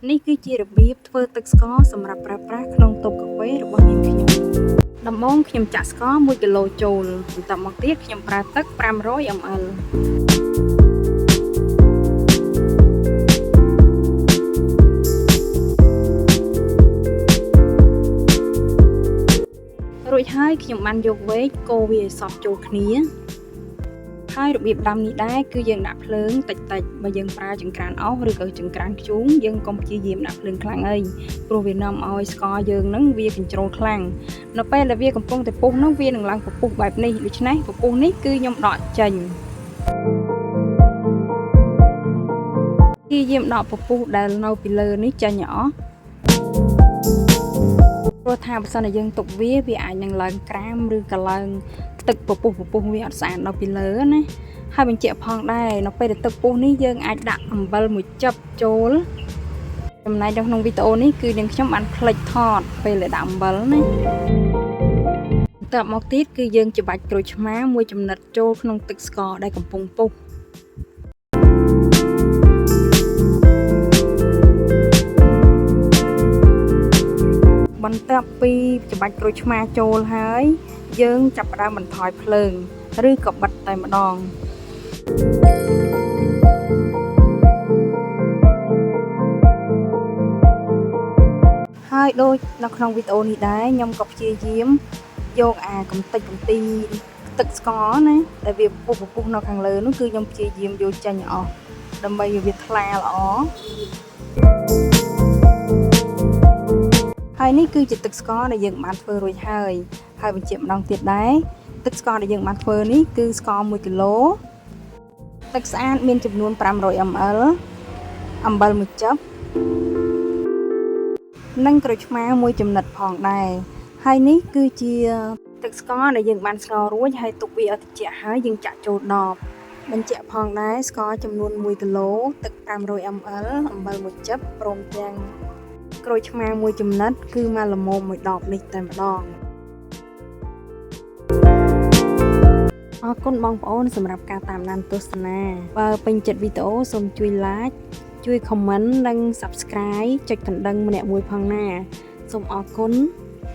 នេះគឺជារបៀបធ្វើទឹកស្ករសម្រាប់ប្រើប្រាស់ក្នុងតុកាហ្វេរបស់នាងខ្ញុំដំបូងខ្ញុំចាក់ស្ករ1គីឡូចូលបន្ទាប់មកទៀតខ្ញុំប្រើទឹក500 ml រួចហើយខ្ញុំបានយកវែកកូរវាឲ្យសព្វចូលគ្នាហើយរបៀបដាំនេះដែរគឺយើងដាក់ភ្លើងតិចៗបើយើងប្រើចង្ក្រានអុសឬក៏ចង្ក្រានធ្យូងយើងកុំព្យាយាមដាក់ភ្លើងខ្លាំងអីព្រោះវានាំឲ្យស្ករយើងនឹងវាកញ្ជ្រោលខ្លាំងនៅពេលដែលវាកំពុងតែពុះនោះវានឹងឡើងពពុះបែបនេះដូច្នេះពពុះនេះគឺខ្ញុំដកចេញព្យាយាមដកពពុះដែលនៅពីលើនេះចេញឲ្យអស់ព្រោះថាបើសិនជាយើងទុកវាអាចនឹងឡើងក្រាមឬក៏ឡើងទឹកពពុះវាអត់ស្អាតនៅពីលើណាហើយបញ្ជាក់ផងដែរនៅពេលដែលទឹកពុះនេះយើងអាចដាក់អំបិលមួយចិបចូលចំណែកនៅក្នុងវីដេអូនេះគឺនាងខ្ញុំបានភ្លេចថតពេលដែលដាក់អំបិលណាបន្ទាប់មកទៀតគឺយើងច្របាច់ក្រូចឆ្មាមួយចំណិតចូលក្នុងទឹកស្ករដែលកំពុងពុះបន្ទាប់ពីច្របាច់ក្រូចឆ្មាចូលហើយយើងចាប់ផ្ដើមបន្ថយភ្លើងឬក៏បិទតែម្ដងហើយដូចនៅក្នុងវីដេអូនេះដែរខ្ញុំក៏ព្យាយាមយកកំតិចកំទីទឹកស្ករណាដែលវាពុះនៅខាងលើនោះគឺខ្ញុំព្យាយាមយកចេញអស់ដើម្បីឲ្យវាថ្លាល្អហើយនេះគឺជាទឹកស្ករដែលយើងបានធ្វើរួចហើយបញ្ជាក់ម្ដងទៀតដែរទឹកស្ករដែលយើងបានធ្វើនេះគឺស្ករ1គីឡូទឹកស្អាតមានចំនួន500 ml អំបិលមួយចិបនិងក្រូចឆ្មាមួយចំណិតផងដែរហើយនេះគឺជាទឹកស្ករដែលយើងបានស្ងោររួចហើយទុកវាឲ្យត្រជាក់ហើយយើងចាក់ចូលដបបញ្ជាក់ផងដែរស្ករចំនួន1គីឡូទឹក500 ml អំបិលមួយចិបព្រមទាំងក្រូចឆ្មាមួយចំណិតគឺមកល្មមមួយដបនេះតែម្ដងអរគុណបងប្អូនសម្រាប់ការតាមដានទស្សនាបើពេញចិត្តវីដេអូសូមជួយ like ជួយ comment និង subscribe ចុចកណ្ដឹងម្នាក់មួយផងណាសូមអរគុណ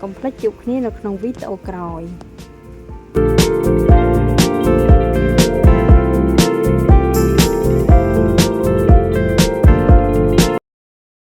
កុំភ្លេចជួបគ្នានៅក្នុងវីដេអូក្រោយ